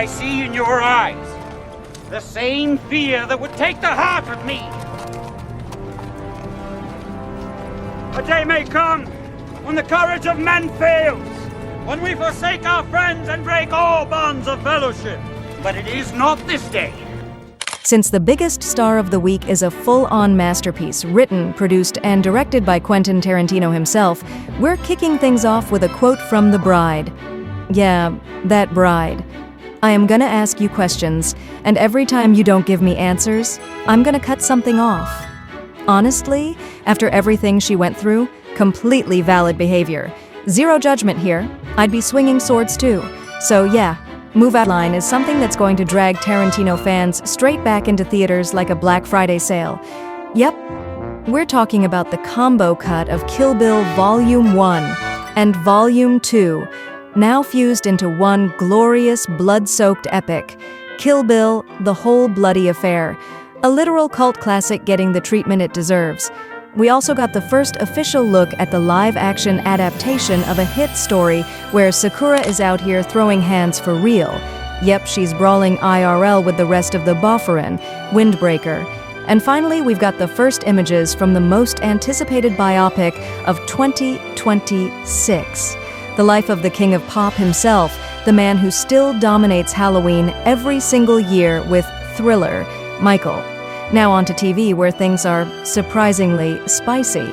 I see in your eyes. The same fear that would take the heart of me. A day may come when the courage of men fails, when we forsake our friends and break all bonds of fellowship. But it is not this day. Since the biggest star of the week is a full-on masterpiece, written, produced, and directed by Quentin Tarantino himself, we're kicking things off with a quote from The Bride. Yeah, that bride. I am gonna ask you questions, and every time you don't give me answers, I'm gonna cut something off. Honestly, after everything she went through, completely valid behavior. Zero judgment here. I'd be swinging swords too. So yeah, Move Out Line is something that's going to drag Tarantino fans straight back into theaters like a Black Friday sale. Yep, we're talking about the combo cut of Kill Bill Volume 1 and Volume 2, now fused into one glorious, blood-soaked epic. Kill Bill, The Whole Bloody Affair. A literal cult classic getting the treatment it deserves. We also got the first official look at the live-action adaptation of a hit story where Sakura is out here throwing hands for real. Yep, she's brawling IRL with the rest of the Bofferin, WindBreaker. And finally, we've got the first images from the most anticipated biopic of 2026. The life of the king of pop himself, the man who still dominates Halloween every single year with Thriller, Michael. Now on to TV, where things are surprisingly spicy.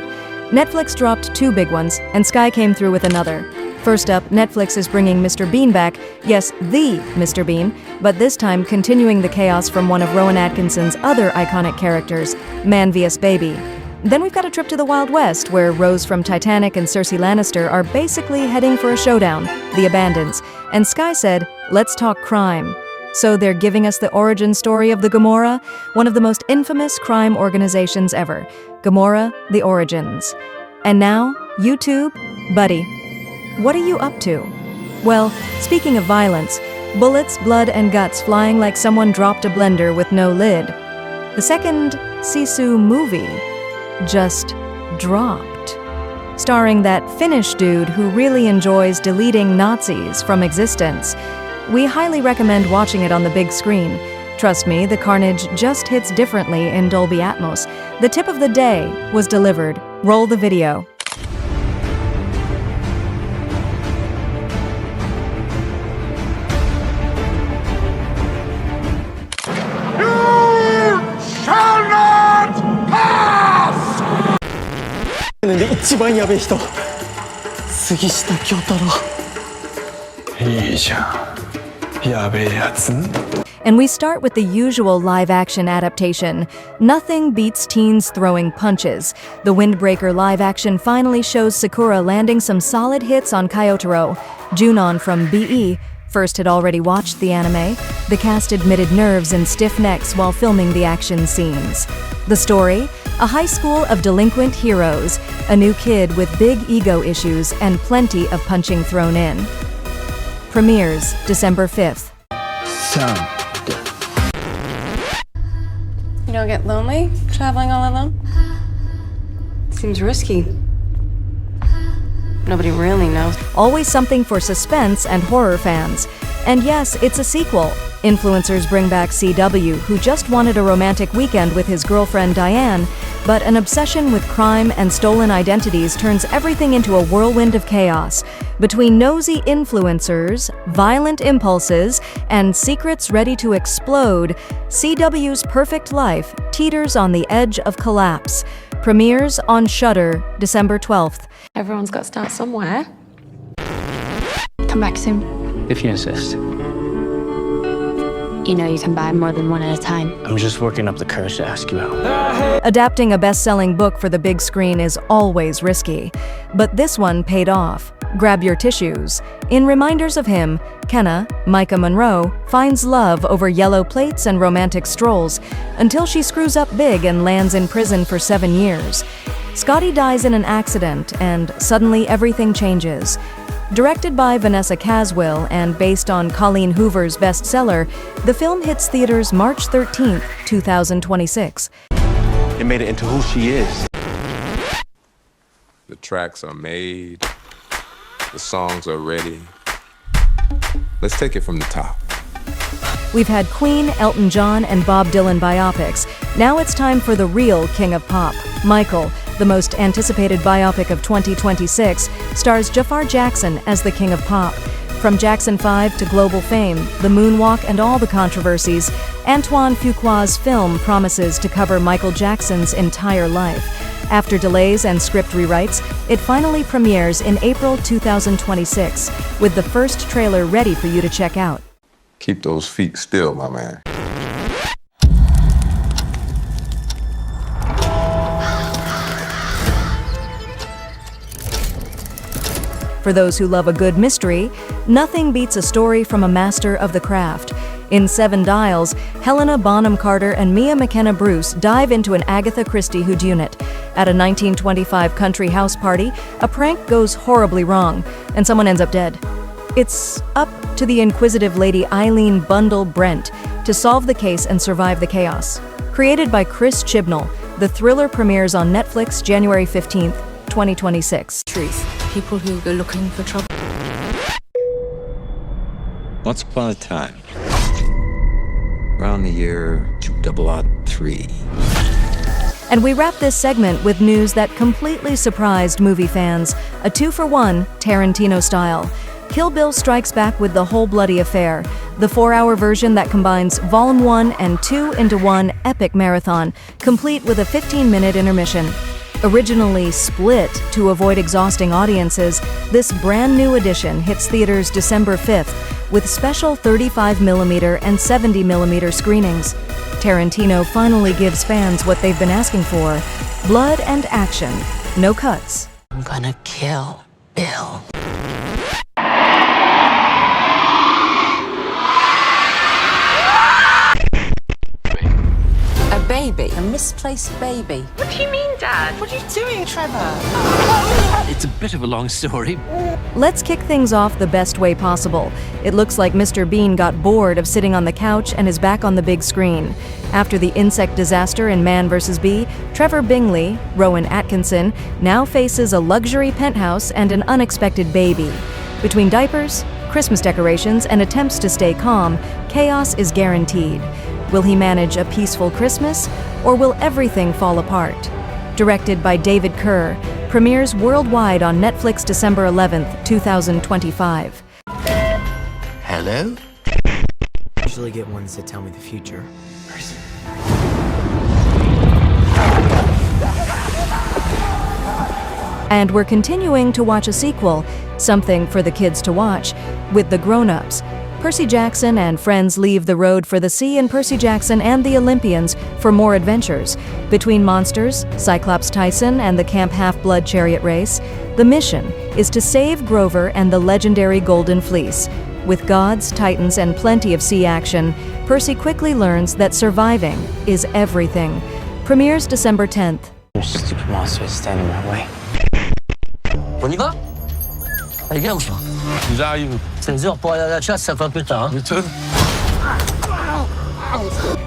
Netflix dropped 2 big ones, and Sky came through with another. First up, Netflix is bringing Mr. Bean back, yes, the Mr. Bean, but this time continuing the chaos from one of Rowan Atkinson's other iconic characters, Man vs. Baby. Then we've got a trip to the Wild West, where Rose from Titanic and Cersei Lannister are basically heading for a showdown, TheAbandons, and Sky said, let's talk crime. So they're giving us the origin story of the Gomorrah, one of the most infamous crime organizations ever. Gomorrah, The Origins. And now, YouTube, buddy, what are you up to? Well, speaking of violence, bullets, blood, and guts flying like someone dropped a blender with no lid. The second Sisu movie just dropped. Starring that Finnish dude who really enjoys deleting Nazis from existence. We highly recommend watching it on the big screen. Trust me, the carnage just hits differently in Dolby Atmos. The tip of the day was delivered. Roll the video. You shall not pass! 一番やべえ人、杉下京太郎。いいじゃん。And we start with the usual live-action adaptation. Nothing beats teens throwing punches. The WindBreaker live-action finally shows Sakura landing some solid hits on Kyotaro. Junon from BE first had already watched the anime. The cast admitted nerves and stiff necks while filming the action scenes. The story? A high school of delinquent heroes. A new kid with big ego issues and plenty of punching thrown in. Premieres December 5th. You don't get lonely traveling all alone? Seems risky. Nobody really knows. Always something for suspense and horror fans. And yes, it's a sequel. Influencers bring back CW, who just wanted a romantic weekend with his girlfriend Diane, but an obsession with crime and stolen identities turns everything into a whirlwind of chaos. Between nosy influencers, violent impulses, and secrets ready to explode, CW's perfect life teeters on the edge of collapse. Premieres on Shudder, December 12th. Everyone's got to start somewhere. Come back soon. If you insist. You know you can buy more than one at a time. I'm just working up the courage to ask you out. Adapting a best-selling book for the big screen is always risky, but this one paid off. Grab your tissues. In reminders of him, Kenna, Micah Monroe, finds love over yellow plates and romantic strolls until she screws up big and lands in prison for 7 years. Scotty dies in an accident, and suddenly everything changes. Directed by Vanessa Caswell and based on Colleen Hoover's bestseller, the film hits theaters March 13th, 2026. It made it into who she is. The tracks are made. The songs are ready. Let's take it from the top. We've had Queen, Elton John, and Bob Dylan biopics. Now it's time for the real King of Pop, Michael. The most anticipated biopic of 2026 stars Jafar Jackson as the King of Pop. From Jackson 5 to global fame, the moonwalk and all the controversies, Antoine Fuqua's film promises to cover Michael Jackson's entire life. After delays and script rewrites, it finally premieres in April 2026, with the first trailer ready for you to check out. Keep those feet still, my man. For those who love a good mystery, nothing beats a story from a master of the craft. In 7 Dials, Helena Bonham Carter and Mia McKenna Bruce dive into an Agatha Christie whodunit. At a 1925 country house party, a prank goes horribly wrong, and someone ends up dead. It's up to the inquisitive Lady Eileen Bundle Brent to solve the case and survive the chaos. Created by Chris Chibnall, the thriller premieres on Netflix January 15th, 2026. Truth. People who go looking for trouble. Once upon a time, around the year 2003. And we wrap this segment with news that completely surprised movie fans. A 2-for-1, Tarantino style. Kill Bill strikes back with the whole bloody affair, the 4-hour version that combines Volume 1 and 2 into one epic marathon, complete with a 15-minute intermission. Originally split to avoid exhausting audiences, this brand new edition hits theaters December 5th with special 35mm and 70mm screenings. Tarantino finally gives fans what they've been asking for: blood and action, no cuts. I'm gonna kill Bill. Baby, a misplaced baby. What do you mean, Dad? What are you doing, Trevor? It's a bit of a long story. Let's kick things off the best way possible. It looks like Mr. Bean got bored of sitting on the couch and is back on the big screen. After the insect disaster in Man vs. Bee, Trevor Bingley, Rowan Atkinson, now faces a luxury penthouse and an unexpected baby. Between diapers, Christmas decorations, and attempts to stay calm, chaos is guaranteed. Will he manage a peaceful Christmas, or will everything fall apart? Directed by David Kerr, premieres worldwide on Netflix December 11th, 2025. Hello? I usually get ones that tell me the future. And we're continuing to watch a sequel, something for the kids to watch, with the grown-ups. Percy Jackson and friends leave the road for the sea, and Percy Jackson and the Olympians for more adventures. Between monsters, Cyclops Tyson, and the Camp Half-Blood chariot race, the mission is to save Grover and the legendary Golden Fleece. With gods, titans, and plenty of sea action, Percy quickly learns that surviving is everything. Premieres December 10th. Your stupid monster is standing in my way. On y va? Allez, viens, enfin. J'arrive. 16 heures pour aller à la chasse, ça fait un peu tard.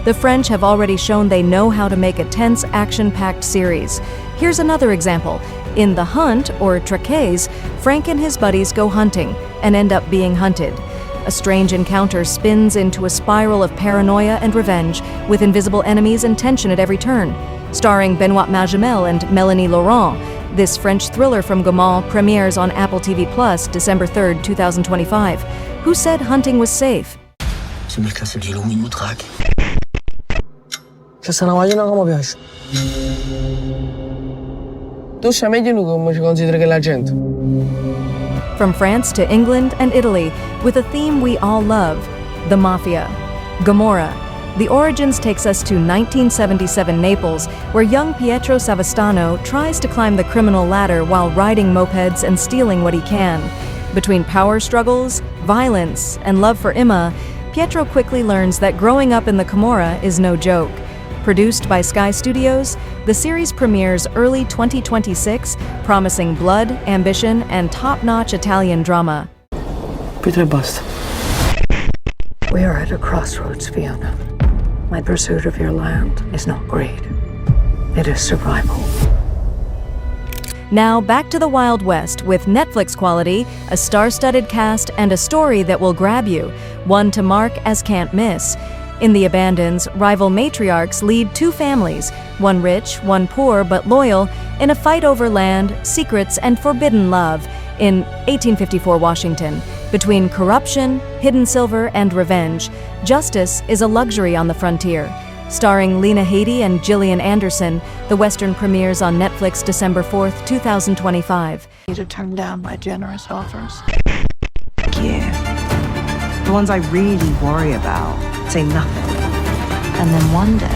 The French have already shown they know how to make a tense, action-packed series. Here's another example. In The Hunt, or Traquays, Frank and his buddies go hunting and end up being hunted. A strange encounter spins into a spiral of paranoia and revenge, with invisible enemies and tension at every turn. Starring Benoît Magimel and Mélanie Laurent, this French thriller from Gomorrah premieres on Apple TV Plus December 3rd, 2025. Who said hunting was safe? Ce mec-là, c'est du loup, il nous traque. C'è sta una macchina che mi piace. Tu sai meglio lui come ci consideri che la gente. From France to England and Italy, with a theme we all love, the Mafia. Gomorrah. The Origins takes us to 1977 Naples, where young Pietro Savastano tries to climb the criminal ladder while riding mopeds and stealing what he can. Between power struggles, violence, and love for Imma, Pietro quickly learns that growing up in the Camorra is no joke. Produced by Sky Studios, the series premieres early 2026, promising blood, ambition, and top-notch Italian drama. Pietro e basta. We are at a crossroads, Fiona. My pursuit of your land is not greed. It is survival. Now back to the Wild West with Netflix quality, a star-studded cast, and a story that will grab you. one to mark as can't miss. In TheAbandons, rival matriarchs lead two families, one rich, one poor but loyal, in a fight over land, secrets, and forbidden love in 1854 Washington. Between corruption, hidden silver, and revenge, justice is a luxury on the frontier. Starring Lena Headey and Gillian Anderson, the Western premieres on Netflix December 4th, 2025. You to turn down my generous offers. Yeah. The ones I really worry about say nothing. And then one day,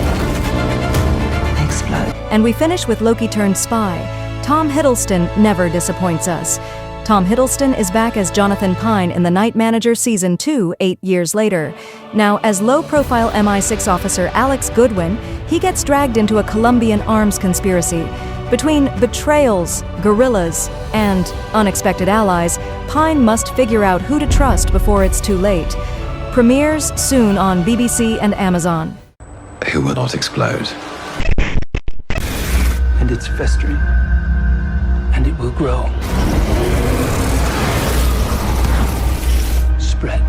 they explode. And we finish with Loki turned spy. Tom Hiddleston never disappoints us. Tom Hiddleston is back as Jonathan Pine in TheNightManager Season 2, 8 years later. Now, as low-profile MI6 officer Alex Goodwin, he gets dragged into a Colombian arms conspiracy. Between betrayals, guerrillas, and unexpected allies, Pine must figure out who to trust before it's too late. Premieres soon on BBC and Amazon. Who will not explode? And it's festering. And it will grow. Spread.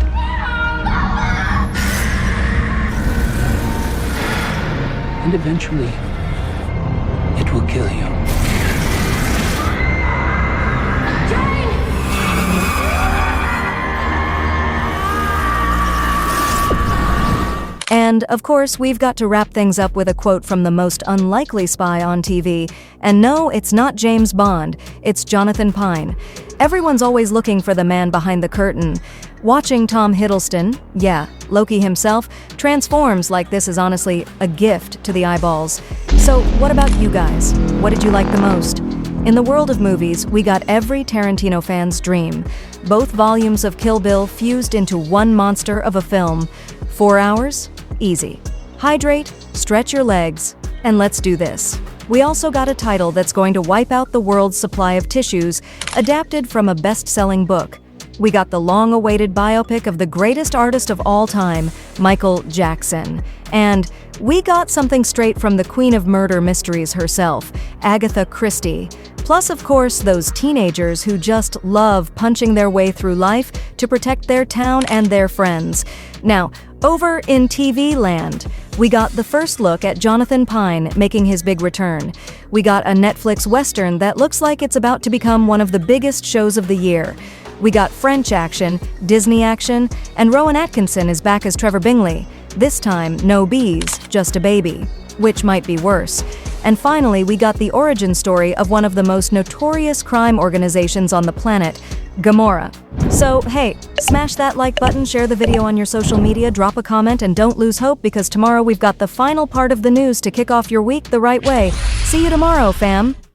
And eventually, it will kill you. And, of course, we've got to wrap things up with a quote from the most unlikely spy on TV. And no, it's not James Bond, it's Jonathan Pine. Everyone's always looking for the man behind the curtain. Watching Tom Hiddleston, yeah, Loki himself, transforms like this is honestly a gift to the eyeballs. So, what about you guys? What did you like the most? In the world of movies, we got every Tarantino fan's dream. Both volumes of Kill Bill fused into one monster of a film. 4 hours? Easy. Hydrate, stretch your legs, and let's do this. We also got a title that's going to wipe out the world's supply of tissues, adapted from a best-selling book. We got the long-awaited biopic of the greatest artist of all time, Michael Jackson. And we got something straight from the queen of murder mysteries herself, Agatha Christie. Plus, of course, those teenagers who just love punching their way through life to protect their town and their friends. Now, over in TV land, we got the first look at Jonathan Pine making his big return. We got a Netflix Western that looks like it's about to become one of the biggest shows of the year. We got French action, Disney action, and Rowan Atkinson is back as Trevor Bingley. This time, no bees, just a baby, which might be worse. And finally, we got the origin story of one of the most notorious crime organizations on the planet, Gomorrah. So, hey, smash that like button, share the video on your social media, drop a comment, and don't lose hope because tomorrow we've got the final part of the news to kick off your week the right way. See you tomorrow, fam!